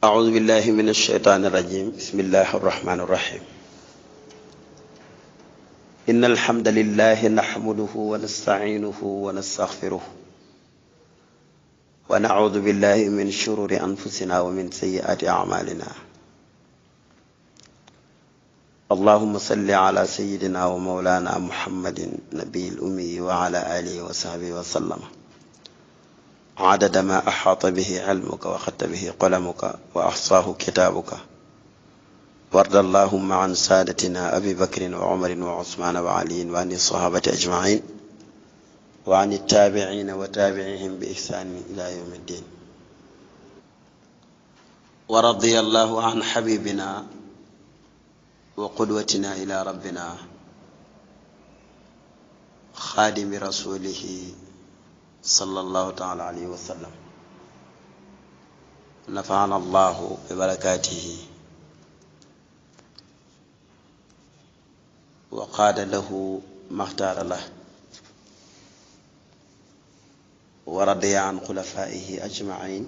أعوذ بالله من الشيطان الرجيم بسم الله الرحمن الرحيم إن الحمد لله نحمده ونستعينه ونستغفره ونعوذ بالله من شرور أنفسنا ومن سيئات أعمالنا اللهم صل على سيدنا ومولانا محمد نبي الأمي وعلى آله وصحبه وسلم عدد ما أحاط به علمك وخط به قلمك وأحصاه كتابك وارض اللهم عن سادتنا أبي بكر وعمر وعثمان وعلي وعن الصحابة أجمعين وعن التابعين وتابعهم بإحسان إلى يوم الدين ورضي الله عن حبيبنا وقدوتنا إلى ربنا خادم رسوله صلى الله تعالى عليه وسلم نفعنا الله ببركاته وقاد له ما اختار له ورضي عن خلفائه أجمعين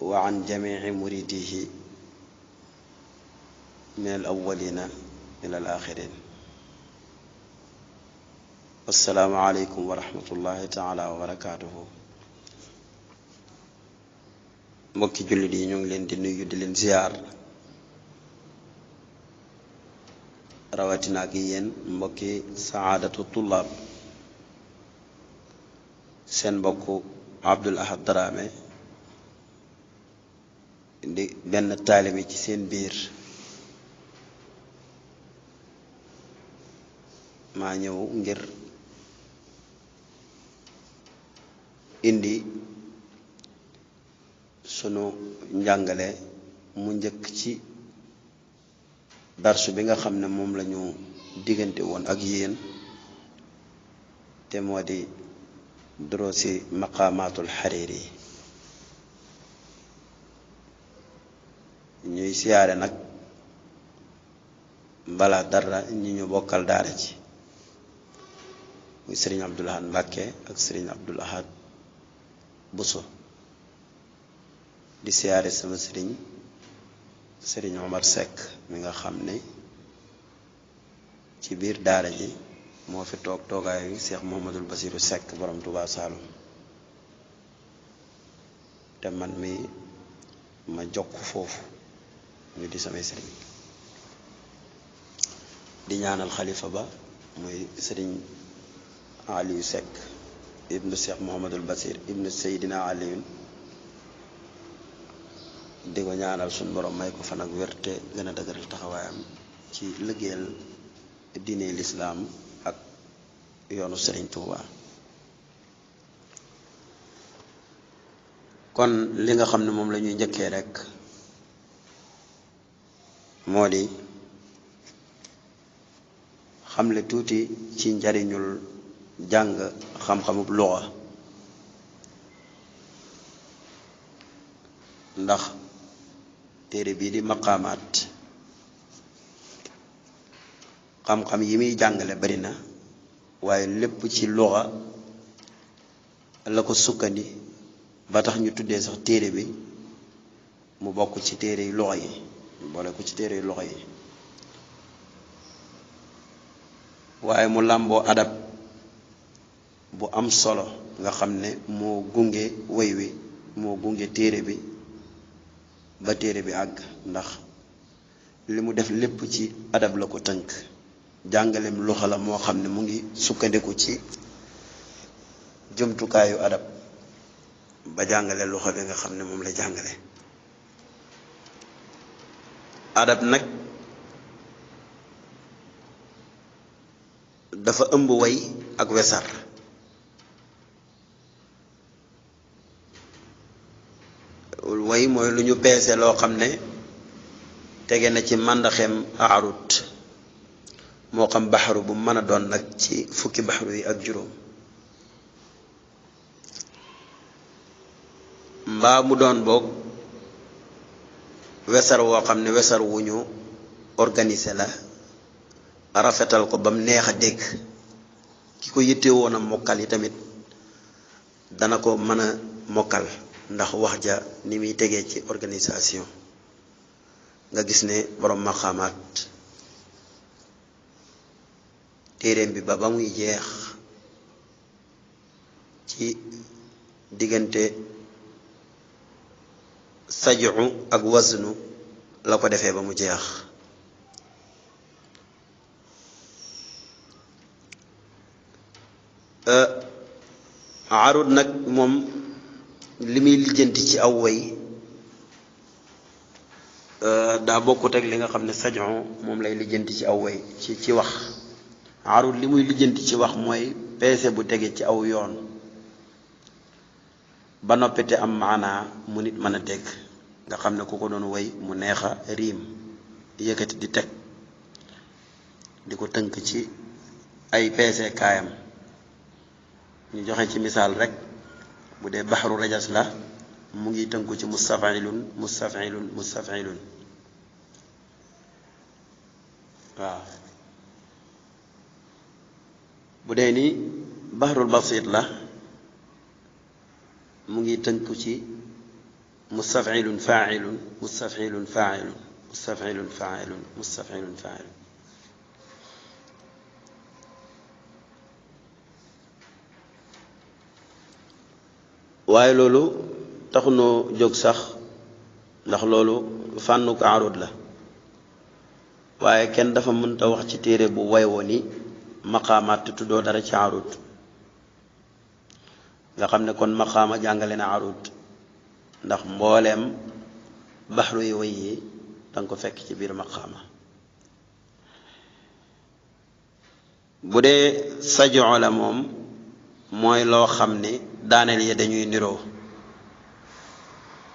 وعن جميع مريديه من الأولين إلى الآخرين السلام عليكم ورحمة الله تعالى وبركاته mbokki jullit yi ñu ngi leen di nuyu di leen ziar rawatina ak yéen mbokki saadatu tullaab seen mbokku Abdul Ahad Darame di benn taalibe ci seen biir maa ñëw ngir indi sunu njàngale mu njëkk ci darsu bi nga xam ne moom lañu diggante woon ak yéen te moo di durusi maqaamaatul Hariri ñuy siyaare nag balaa dara ñi ñu bokkal daara ci muy sëriñ Abdul Ahad Mbàkke ak sëriñ Abdul Ahad Buso di siyaare sama sëriñ Omar Seck mi nga xam ne ci biir daara ji moo fi toog toogaayu Cheikh Mouhamadul Basiru Seck borom Touba Saloum te man mi ma jokk foofu ñu di samay sëriñ di ñaanal xalifa ba muy sëriñ Aliou Seck ibnu Cheikh Mouhamadul Basir ibnu Seydina Aliyun di ko ñaanal suñ borom may ko fan ak wérte gën a dëgëral taxawaayam ci liggéeyal diine lislaam ak yoonu Sëriñ Tuuba kon li nga xam ne moom la ñuy njëkkee rek moo di xamle tuuti ci njariñul jàng xam-xamub luxa ndax téere bii di maqaamaat xam-xam yi muy jàngale bari na waaye lépp ci luxa la ko sukkandi ba tax ñu tuddee sax téere bi mu bokk ci téere yu luxa yi boole ko ci téere yu luxa yi waaye mu làmboo adab bu am solo nga xam ne moo gunge woy wi moo gunge téere bi ba téere bi àgg ndax li mu def lépp ci adab la ko tënk jàngaleem luxa la moo xam ne mu ngi sukkandiku ci jumtukaayu adab ba jàngale luxa bi nga xam ne moom la jàngale adab nag dafa ëmb way ak wesar way mooy lu ñu peese loo xam ne tege na ci màndaxeem aarut moo xam baxaru bu mën a doon nag ci fukki baxaru yi ak juróom mbaa mu doon boog wesar woo xam ne wesar wu ñu organisé la rafetal ko ba mu neex a dégg ki ko yitte woon a mokkal yi tamit dana ko mën a mokkal ndax wax ja ni muy tegee ci organisation nga gis ne borom maqaamaat téeréem bi ba muy jeex ci diggante saju ak wasnu la ko defee ba mu jeex. arud nag moom li muy lijjanti ci aw way daa bokkut ak li nga xam ne sajon moom lay lijjanti ci aw way ci wax. arud li muy lijjanti ci wax mooy peese bu tege ci aw yoon ba noppite am maanaa mu nit mën a dégg nga xam ne ku ko doon way mu neex a riim yëkkati di teg di ko tënk ci ay peese kaayam. ñu joxe ci misaal rek bu dee baxru rajas la mu ngi tënku ci mustafilun mustafilun mustafilun waaw. bu dee ni baxrul basit la mu ngi tënku ci mustafilun failun mustafilun failun mustafilun failun mustafilun failun. waaye loolu taxunoo jóg sax ndax loolu fànnuk arud la waaye kenn dafa mënta wax ci téere bu waywoo ni maqaamaat te tuddoo dara ci arud nga xam ne kon maqaama jàngale na arud ndax mbooleem baxru yi way yi danga ko fekk ci biir maqaama. bu dee sajo la moom mooy loo xam ne daaneel ya dañuy niroo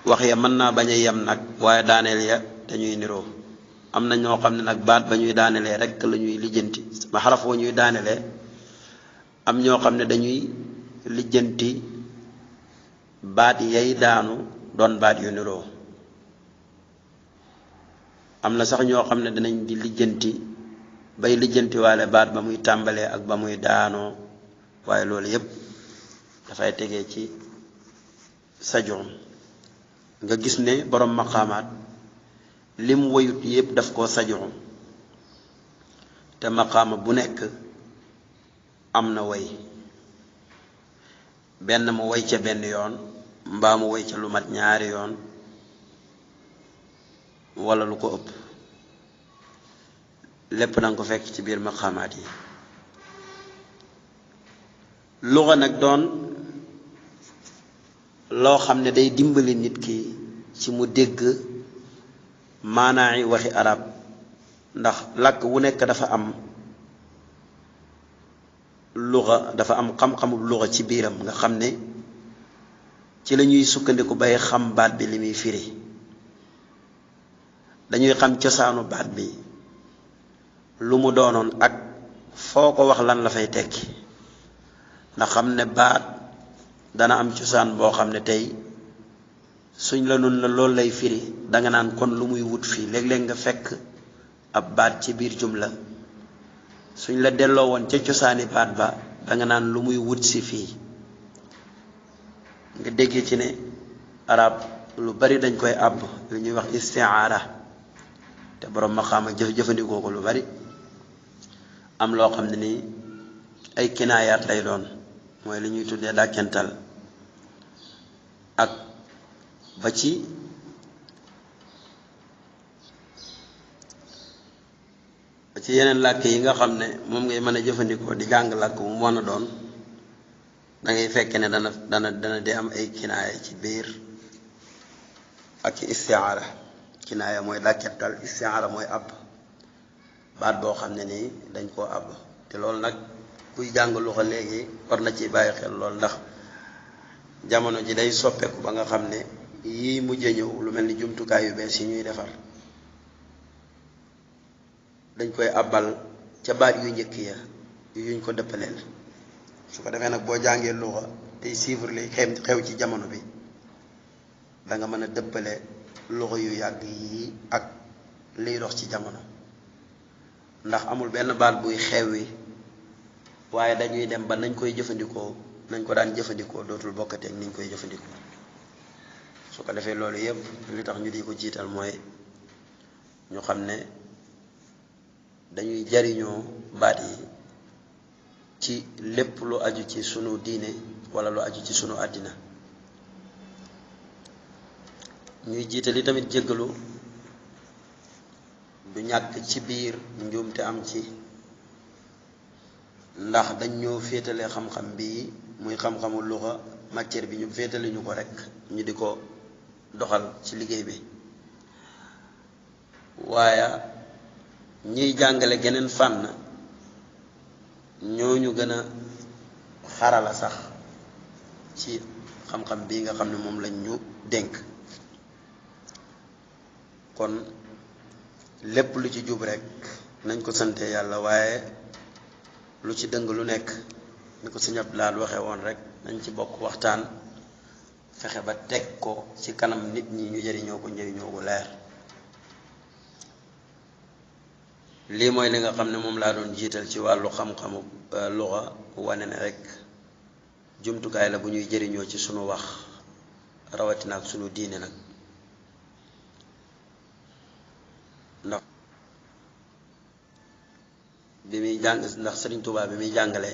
wax ya mën naa bañ a yem nag waaye daaneel ya dañuy niroo. am na ñoo xam ne nag baat ba ñuy daanelee rek la ñuy lijjanti ba xaraf wa ñuy daanelee am ñoo xam ne dañuy lijjanti baat yay daanu doon baat yu niroo. am na sax ñoo xam ne danañ di lijjanti bay lijjanti waale baat ba muy tàmbalee ak ba muy daanoo waaye loolu yépp dafay tegee ci sajoom. nga gis ne borom maqaamaat lim woyut yépp daf koo sajoom te maqaama bu nekk am na way benn mu way ca benn yoon mbaa mu way ca lu mat ñaari yoon wala lu ko ëpp lépp danga ko fekk ci biir maqaamaat yi. luxa nag doon loo xam ne day dimbali nit ki ci mu dégg maanaayi waxi arab ndax làkk wu nekk dafa am luxa dafa am xam-xamu luxa ci biiram nga xam ne ci la ñuy sukkandiku bay xam baat bi li muy firi. dañuy xam cosaanu baat bi lu mu doonoon ak foo ko wax lan la fay tekki ndax xam ne baat dana am cosaan boo xam ne tey suñ la noonu la loolu lay firi danga naan kon lu muy wut fii léeg-léeg nga fekk ab baat ci biir jumla suñ la delloo woon ca cosaani baat ba danga naan lu muy wut si fii. nga déggee ci ne arab lu bari dañ koy àbb lu ñuy wax istiaara te borom maqaama jëfandikoo ko lu bari. am loo xam ne nii ay kinaayaat lay doon mooy li ñuy tuddee dàkkental ak ba ci yeneen làkk yi nga xam ne moom ngay mën a jëfandikoo di jàng làkk bu mu mën a doon dangay fekk ne dana di am ay kinaaya ci biir ak ci istiaara. kinaaya mooy dàkkental, istiaara mooy àbb baat boo xam ne nii dañ koo àbb te loolu nag kuy jàng luxa léegi war na ci bàyyi xel lool ndax jamono ji day soppeeku ba nga xam ne yii mujj ñëw lu mel ni jumtukaay yu bees yi ñuy defar dañ koy àbbal ca baat yu njëkk ya yuñ ko dëppaleel. su ko defee nag boo jàngee luxa tey suivre li xew ci jamono bi da nga mën a dëppale luxa yu yàgg yi ak liy dox ci jamono ndax amul benn baat buy xewwi waaye dañuy dem ba nañ koy jëfandikoo nañ ko daan jëfandikoo dootul bokkatee ak niñ koy jëfandikoo. su ko defee loolu yëpp li tax ñu di ko jiital mooy ñu xam ne dañuy jariñoo baat yi ci lépp lu aju ci sunu diine wala lu aju ci sunu àddina. ñuy jiitali tamit jéggalu du ñàkk ci biir njuumte am ci, ndax dañ ñoo féetale xam-xam bi muy xam-xamu luxa matière bi ñu féetale ñu ko rek ñu di ko doxal ci liggéey bi, waaye ñiy jàngale geneen fànn ñooñu gën a xarala sax ci xam-xam bi nga xam ne moom lañ ñu dénk. kon lépp lu ci jub rek nañ ko sante yàlla, waaye lu ci dëng lu nekk ni ko Sëñ Abdou Lahad waxe woon rek nañ ci bokk waxtaan fexe ba teg ko ci kanam nit ñi ñu jëriñoo ko njëriñoo gu leer. lii mooy li nga xam ne moom laa doon jiital ci wàllu xam-xamu luxa, wane ne rek jumtukaay la bu ñuy jëriñoo ci sunu wax rawatina ak sunu diine nag. ndax bi muy jàng ndax Sëriñ Tuubaa bi muy jàngale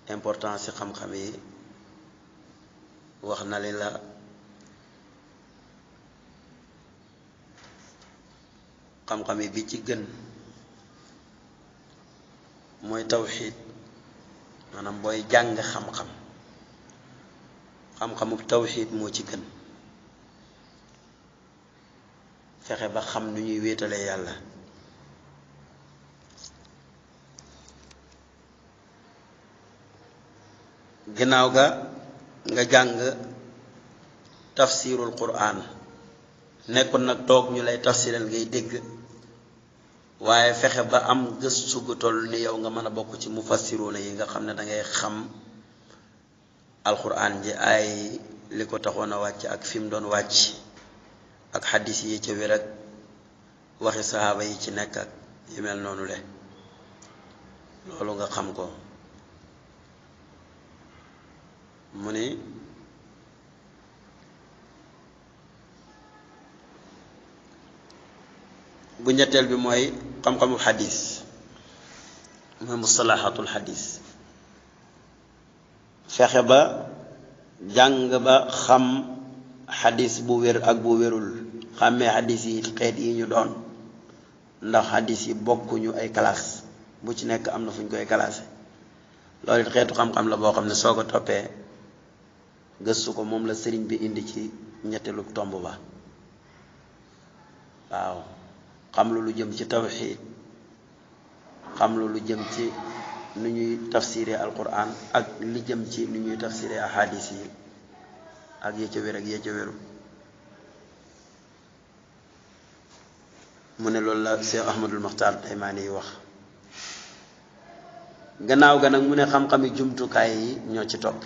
importance ci xam-xam yi wax na li la xam-xam yi bi ci gën mooy tawxiid, maanaam booy jàng xam-xam xam-xamu tawxiid moo ci gën. fexe ba xam nu ñuy wéetalee yàlla. ginnaaw ga nga jàng tafsirul quraan, nekkul nag toog ñu lay tafsiral ngay dégg, waaye fexe ba am gëstu gu toll ni yow nga mën a bokk ci mufassiruuna yi nga xam ne dangay xam alquraan ji ay li ko taxoon a wàcc ak fi mu doon wàcc ak xaddis yi ci wér ak waxi saxaaba yi ci nekk ak yu mel noonu le loolu nga xam ko. mu ni bu ñetteel bi mooy xam-xamu xadis, mooy mustalahatul xadis. fexe ba jàng ba xam xadis bu wér ak bu wérul, xàmmee xadis yi xeet yi ñu doon, ndax xadis yi bokkuñu ay classe, bu ci nekk am na fu ñu koy classé. loolu it xeetu xam-xam la boo xam ne soo ko toppee gëstu ko moom la sëriñ bi indi ci ñetteelu tomb ba. waaw xam lu jëm ci tawxiid, xam lu jëm ci nu ñuy tafsiree alquran ak li jëm ci nu ñuy tafsiree ahadis yi ak yee ca wér ak yee ca wéru. mu ne loolu la Cheikh Ahmadul Muxtaar Daymaani yi wax. gannaaw ga nag mu ne xam-xami jumtukaay yi ñoo ci topp,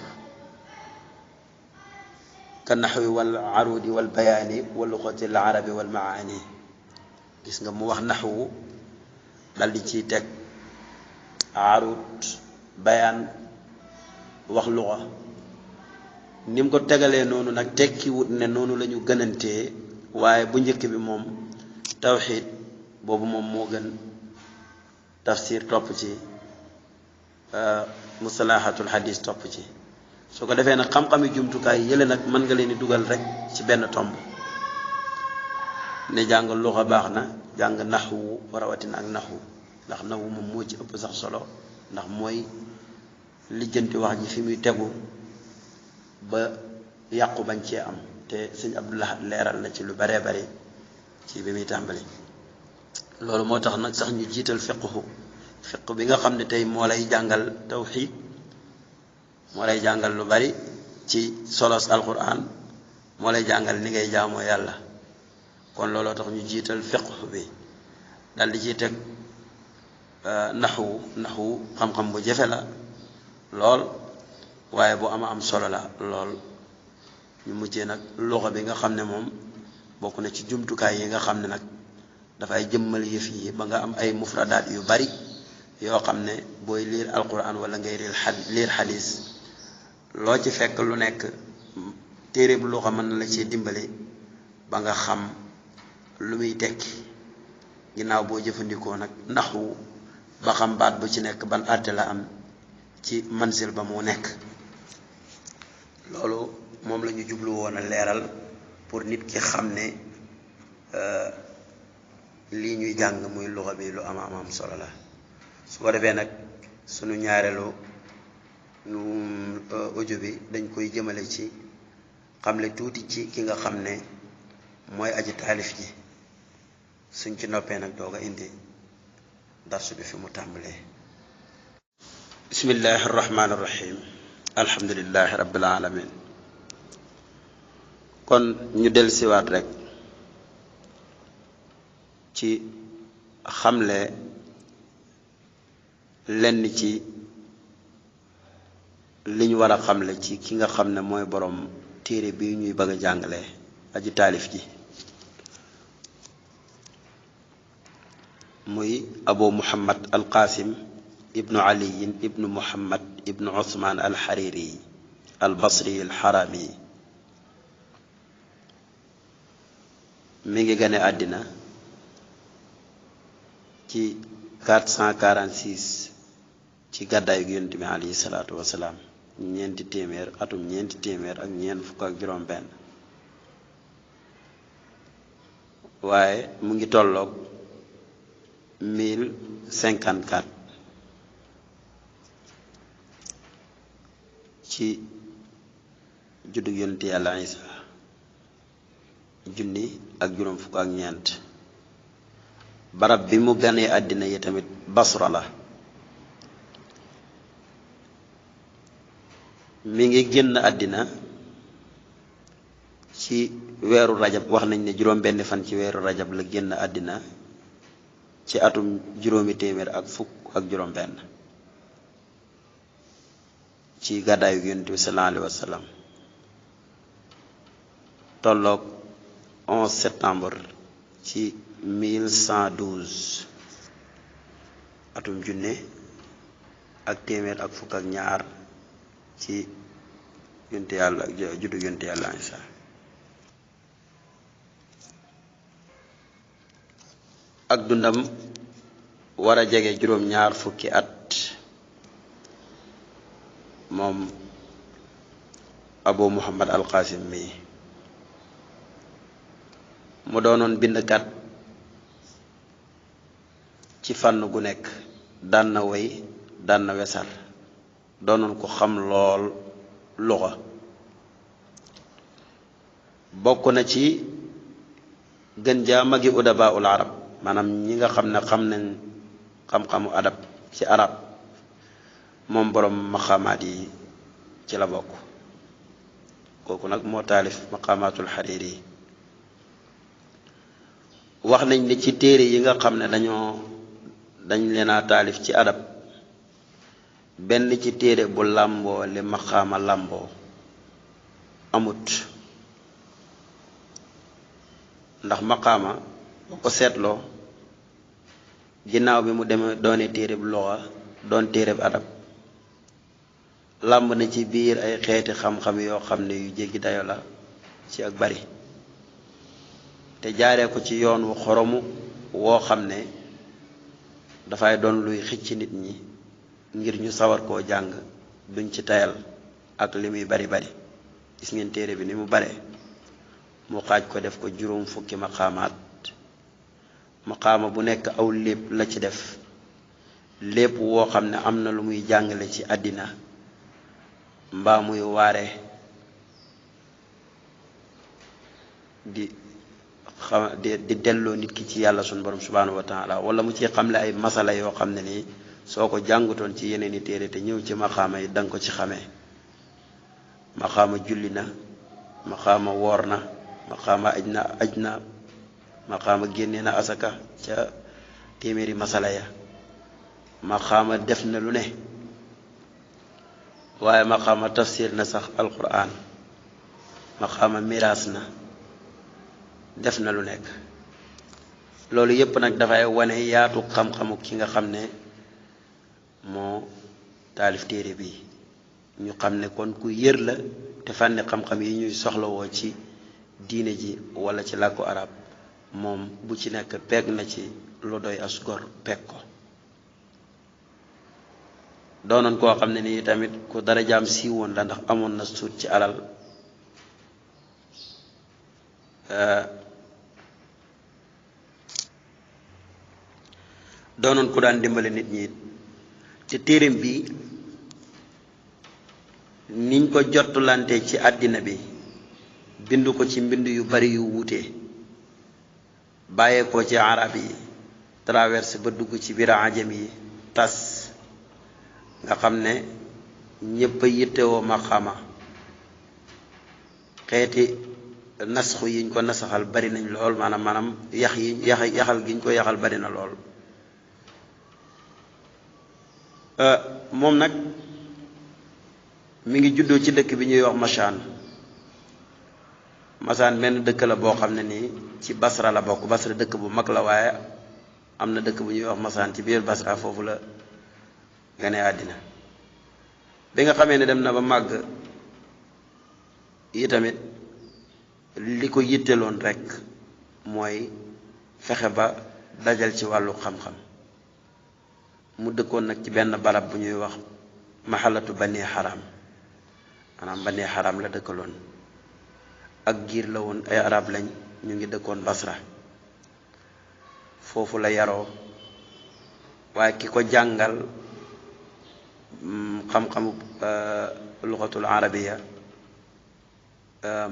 ka naxwi wal arudi wal bayaani wa luxati al arabi wal maani. gis nga mu wax naxwu dal di ciy teg arud, bayaan, wax luxa. ni mu ko tegalee noonu nag tekkiwut ne noonu la ñu gënantee, waaye bu njëkk bi moom tawxiid boobu moom moo gën tafsir topp ci, mustalahatul xadis topp ci. su ko defee nag xam-xami jumtukaay yële nag mën nga leen di dugal rek ci benn tomb ne jàng luxa baax na, jàng naxwu rawatina ak naxwu, ndax naxwu moom moo ci ëpp sax solo, ndax mooy lijjanti wax ji fi muy tegu ba yàqu bañ cee am. te Sëñ Abdou Lahad leeral na ci lu baree bari ci bi muy tàmbali. loolu moo tax nag sax ñu jiital fiq bi nga xam ne tey moo lay jàngal tawxiid, moo lay jàngal lu bari ci solos alquran, moo lay jàngal ni ngay jaamoo yàlla. kon looloo tax ñu jiital fiq bi dal di ciy teg naxwu xam-xam bu jafe la lool, waaye bu am solo la lool. ñu mujjee nag luxa bi nga xam ne moom bokk na ci jumtukaay yi nga xam ne nag dafay jëmmal yëf yi ba nga am ay mufradaat yu bari yoo xam ne booy liir alquran wala ngay liir xadis loo ci fekk lu nekk téere bu luxa mën na la cee dimbale ba nga xam lu muy tekki ginnaaw boo jëfandikoo nag naxwu ba xam baat bu ci nekk ban àtte la am ci mansil ba mu nekk. loolu moom la ñu jublu woon a leeral pour nit ki xam ne lii ñuy jàng muy luxa bi lu am solo la. su ko defee nag sunu ñaareelu audio bi dañ koy jëmale ci xamle tuuti ci ki nga xam ne mooy aji taalif ji suñ ci noppee nag doog a indi darsu bi fi mu tàmbalee. bismillahi arrahmani irrahim alhamdulillahi rabbil alamin. kon ñu del siwaat rek ci xamle lenn ci liñ war a xamle ci ki nga xam ne mooy borom téere bi ñuy bëgg a jàngale aji taalif ji muy abu muhammad al qasim ibnu aliyin ibnu muhammad ibnu usman al hariri al basri al harami. mi ngi gane àddina ci 446 ci gàddaayu yonent bi alayhi salaatu wasalaam atum ñeenti téeméer ak ñeent fukk ak juróom benn, waaye mu ngi tolloog 1054 ci juddug yonent yàlla Isa junni ak juróom fukk ak ñeent. barab bi mu ganee àddina yi tamit Basra la. mi ngi génn àddina ci weeru rajab, wax nañ ne juróom benn fan ci weeru rajab la génn àddina ci atum juróomi téeméer ak fukk ak juróom benn ci gàddaayu yonent bi sallallahu alayhi wa sallam, tolloog 11 septembre ci 1112 atum junne ak téeméer ak fukk ak ñaar ci yonent yàlla juddu yonent yàlla Isa. ak dundam war a jege juróom ñaar fukki at moom abu muhammad al qasim mi mu doonoon bindkat ci fànn gu nekk. daan na way, daan na wesar, doonoon ko xam lool luxa. bokk na ci gën jaa magi udabaa ul arab, maanaam ñi nga xam ne xam nañ xam-xamu adab ci arab, moom borom maqaamaat yi ci la bokk. kooku nag moo taalif maqaamaatul xariiri yi. wax nañ ne ci téere yi nga xam ne dañ leen a taalif ci adab, benn ci téere bu làmboo li maqaama làmboo amut. ndax maqaama boo ko seetloo ginnaaw bi mu demee doone téere bu luxa doon téere bu adab, làmb na ci biir ay xeeti xam-xam yoo xam ne yu jéggi dayo la ci ak bari, te jaaree ko ci yoon wu xoromu woo xam ne dafay doon luy xicc nit ñi ngir ñu sawar koo jàng duñ ci tayal ak li muy bari bari. gis ngeen téere bi ni mu bare, mu xaaj ko def ko juróom fukki maqaamaat. maqaama bu nekk aw lépp la ci def, lépp woo xam ne am na lu muy jàngale ci àddina mbaa muy waare di delloo nit ki ci yàlla sunu borom subhanahu wa taala, wala mu ci xamle ay masala yoo xam ne nii soo ko jàngutoon ci yeneen i téere te ñëw ci maqaama yi danga ko ci xamee. maqaama julli na, maqaama woor na, maqaama aj na maqaama génne na asaka ca téeméeri masala ya, maqaama def na lu ne, waaye maqaama tafsir na sax alquran, maqaama miraas na, def na lu nekk. loolu yépp nag dafay wane yaatu xam-xamu ki nga xam ne moo taalif téere bi. ñu xam ne kon ku yër la te fànni xam-xam yi ñuy soxlawoo ci diine ji wala ci làkku arab moom bu ci nekk peeg na ci lu doy as gor peeg ko doonoon koo xam ne nii tamit ku dara jaam siiwoon la ndax amoon na suut ci alal doonoon ku daan dimbale nit ñi te téereem bi niñ ko jottulante ci àddina bi bind ko ci mbind yu bari yu wuute bàyyeekoo ci arab yi traversé ba dugg ci biir ajam yi tas nga xam ne ñépp a yittewoo maqaama xeeti nasxu yiñ ko nasaxal bari nañ lool maanaam yaxal giñ ko yaxal bari na lool moom nag mi ngi juddoo ci dëkk bi ñuy wax Masaan benn dëkk la boo xam ne nii ci Basra la bokk. Basra dëkk bu mag la waaye am na dëkk bu ñuy wax Masaan ci biir Basra foofu la gane àddina bi nga xamee ne dem na ba màgg yi tamit li ko yitteloon rekk mooy fexe ba dajal ci wàllu xam-xam mu dëkkoon nag ci benn barab bu ñuy wax maxalatu Bani Haram maanaam Bani Haram la dëkkaloon ak giir la woon ay arab lañ ñu ngi dëkkoon Basra foofu la yaroo waaye ki ko jàngal xam-xamu luxatul arabiya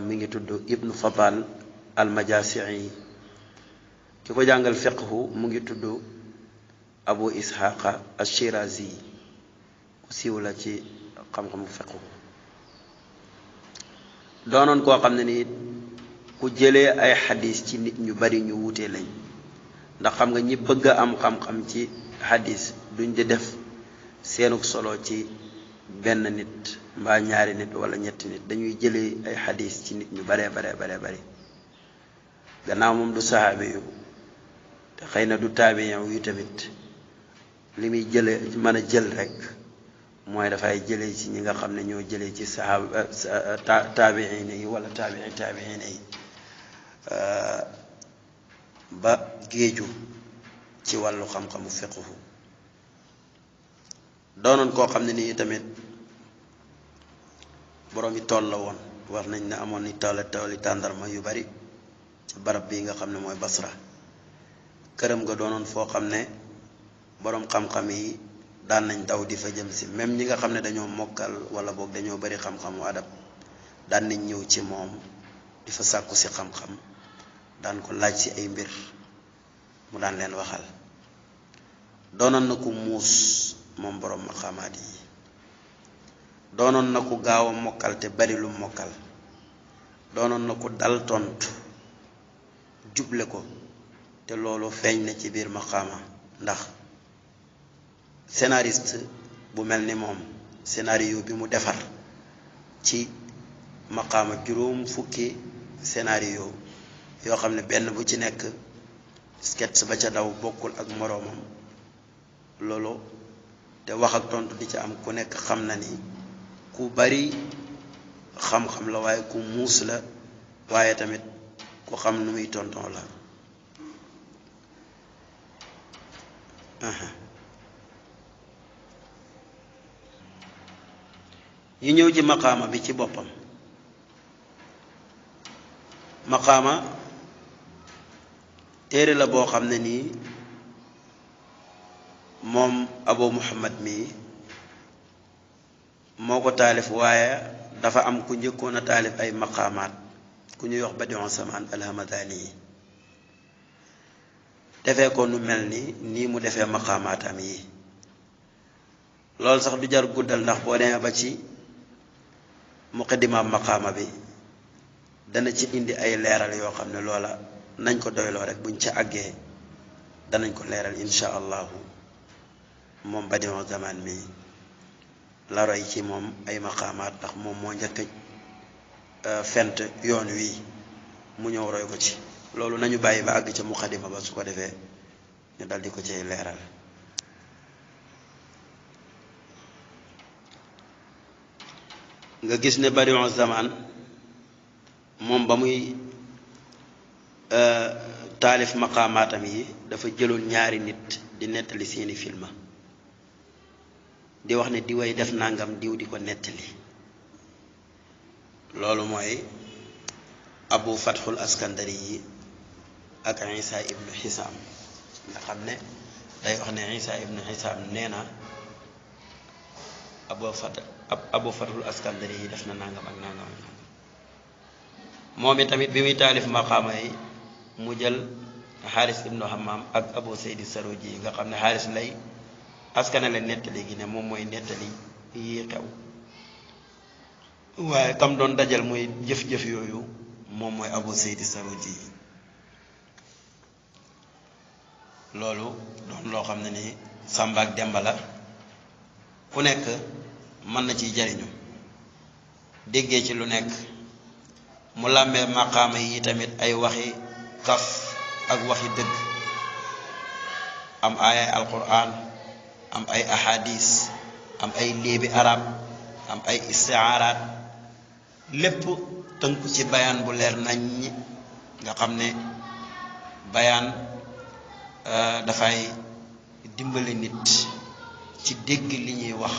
mi ngi tudd Ibnu Fadal al-Majasi'i ki ko jàngal fiqhu mu ngi tudd Abu Ishaqa al-Shirazi ku siiw la ci xam-xamu fiqhu doonoon koo xam ne nii ku jëlee ay xadis ci nit ñu bari ñu wuute lañ ndax xam nga ñi bëgg a am xam-xam ci xadis duñ di def seenug solo ci benn nit mbaa ñaari nit wala ñetti nit dañuy jëlee ay xadis ci nit ñu baree bari gannaaw moom du saxaabi yu te xëy na du taabiyan yu tamit li muy jële mën a jël rek mooy dafay jëlee ci ñi nga xam ne ñoo jëlee ci saxaaba taabiin yi wala taabiin yi ba géeju ci wàllu xam-xamu fiqhu doonoon koo xam ne nii tamit borom yi tool la woon wax nañ ne amoon ni tooli tàndarma yu bari ci barab bii nga xam ne mooy Basra këram nga doonoon foo xam ne borom xam-xam yi daan nañ daw di fa jëm si même ñi nga xam ne dañoo mokkal wala boog dañoo bari xam-xamu adab daan nañ ñëw ci moom di fa sàkku si xam-xam daan ko laaj si ay mbir mu daan leen waxal doonoon na ku muus moom borom maqaamaat yi doonoon na ku gaaw a mokkal te bari lu mokkal doonoon na ku dal tontu juble ko te loolu feeñ na ci biir maqaama ndax scénariste bu mel ni moom scénario bi mu defar ci maqaama juróom fukki scénario yoo xam ne benn bu ci nekk sketch ba ca daw bokkul ak moroomam loolu te wax ak tontu di ci am ku nekk xam na ni ku bari xam-xam la waaye ku muus la waaye tamit ku xam nu muy tonton la ñu ñëw ci maqaama bi ci boppam maqaama téere la boo xam ne nii moom Abu Muhammad mi moo ko taalif waaye dafa am ku njëkkoon a taalif ay maqaamaat ku ñuy wax Badi'u Samaan al-Hamadani yi defee ko nu mel ni nii mu defee maqaamaatam yi loolu sax du jar guddal ndax boo demee ba ci muqaddimaam maqaama bi dana ci indi ay leeral yoo xam ne loola nañ ko doyloo rek buñ ca àggee danañ ko leeral insha allahu moom Badi'u Samaan mi la roy ci moom ay maqaamaat ndax moom moo njëkk fent yoon wi mu ñëw roy ko ci loolu nañu bàyyi ba àgg ca muqaddima ba su ko defee ñu dal di ko cay leeral nga gis ne bari'u zaman moom ba muy taalif maqaamaatam yi dafa jëloon ñaari nit di nettali seeni filma di wax ne diway def nangam diw di ko nettali loolu mooy abu fathul askandari yi ak isa ibnu xisaam nga xam ne day wax ne isa ibnu xisaam nee na abu fathul askandari yi def na nangam ak nangam ak nangam moom tamit bi muy taalif maqaama yi mu jël xaaris ibnu hammam ak abu seydi saroji yi nga xam ne xaaris lay askanale nettali gi ne moom mooy nettali yi xew waaye kam doon dajal muy jëf-jëf yooyu moom mooy abu seydi saroji yi loolu doon loo xam ne ni Samba ak Demba la ku nekk mën na ciy jariñu déggee ci lu nekk mu làmbee maqaama yi tamit ay waxi kaf ak waxi dëgg am ay alquran am ay ahadis am ay léebi arab am ay istiaaraat lépp tënku ci bayaan bu leer nañ ñi nga xam ne bayaan dafay dimbale nit ci dégg li ñuy wax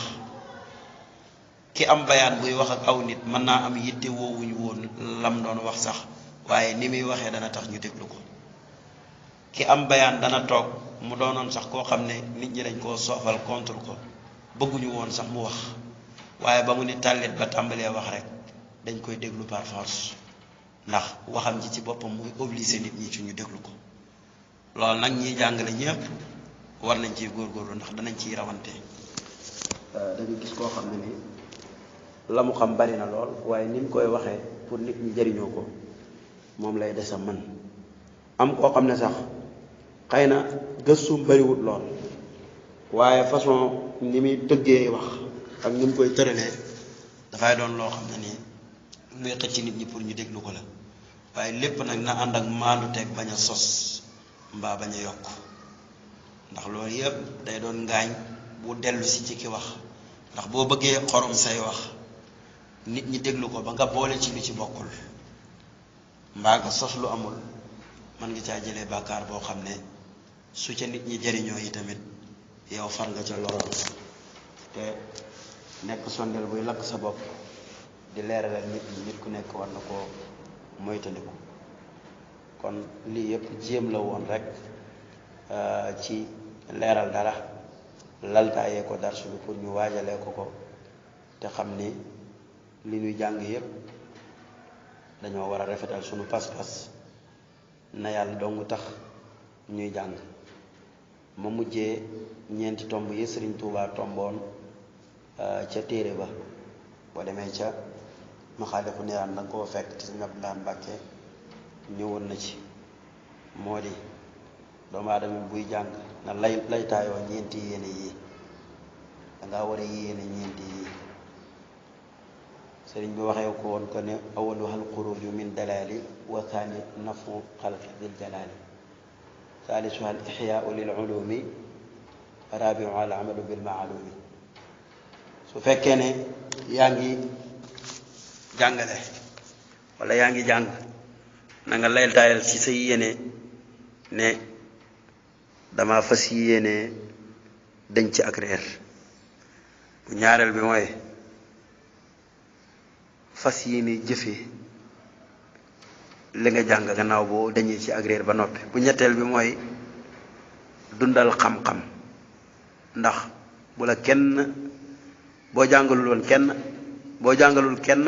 ki am bayaan buy wax ak aw nit mën naa am yitte woowuñu woon lam doon wax sax waaye ni muy waxee dana tax ñu déglu ko ki am bayaan dana toog mu doonoon sax koo xam ne nit ñi dañ koo soofal contre ko bëgguñu woon sax mu wax waaye ba mu ni tàllit ba tàmbalee wax rek dañ koy déglu par force ndax waxam ji ci boppam muy obligé nit ñi ci ñu déglu ko loolu nag ñiy jàngale ñëpp war nañ ciy góorgóorlu ndax danañ ciy rawante da nga gis koo xam ne ni la mu xam bari na lool waaye ni mu koy waxee pour nit ñi jëriñoo ko moom lay des a man am koo xam ne sax xëy na gëstum bariwut lool waaye façon ni muy tëggee wax ak ni mu koy tëralee dafay doon loo xam ne nii luy xëcc nit ñi pour ñu déglu ko la waaye lépp nag na ànd ak maandu teeg bañ a sos mbaa bañ a yokk ndax loolu yëpp day doon ngaañ bu dellu si ci ki wax ndax boo bëggee xorom say wax nit ñi déglu ko ba nga boole ci lu ci bokkul mbaa nga sos lu amul mën nga caa jëlee bàkkaar boo xam ne su ca nit ñi jëriñoo yi tamit yow far nga ca loroon te nekk sondeel buy lakk sa bopp di leeralal nit ñi nit ku nekk war na koo moytandiku kon lii yëpp jéem la woon rek ci leeral dara laltaayee ko darsu bi pour ñu waajalee ko te xam ni li ñuy jàng yëpp dañoo war a rafetal sunu pas-pas na yàlla dongu tax ñuy jàng ma mujjee ñeenti tomb yi Sëriñ Tuubaa tomboon ca téere ba boo demee ca Maxaaliqu Niraan da nga koo fekk te Sëriñ Abdulaay Mbàkke ñëwoon na ci moo di doomu aadama buy jàng na laytaayoo ñeenti yéene yi dangaa war a yéene ñeenti yi sëriñ bi waxee ko woon ko ne awaluha alxuruju min dalaali wa thani nafu xalqi dil jalaali thaalisuha al ixyaau lil ulumi rabiu al amalu bil maalumi su fekkee ne yaa ngi jàngale wala yaa ngi jàng na nga laytaayal ci sa yéene ne dama fas yéene dañ ci ak réer bu ñaareel bi mooy fas yéene jëfe li nga jàng gannaaw boo dañee ci ak réer ba noppi bu ñetteel bi mooy dundal xam-xam ndax bu la kenn boo jàngalul kenn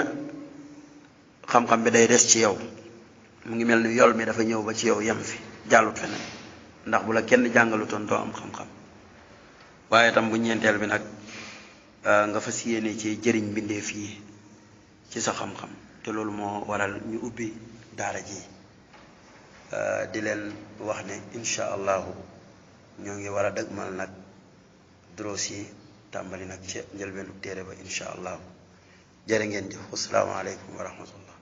xam-xam bi day des ci yow mu ngi mel ni yol mi dafa ñëw ba ci yow yem fi jàllut feneen ndax bu la kenn jàngalutoon doo am xam-xam waaye tam bu ñeenteel bi nag nga fas yéene ci jëriñ mbindeef yi ci sa xam-xam te loolu moo waral ñu ubbi daara ji di leen wax ne incha allahu ñoo ngi war a dëgmal nag duroos yi tàmbali nag ci njëlbeenu téere ba incha allahu jërë ngeen jëf asalaamaaleykum wa rahmatullah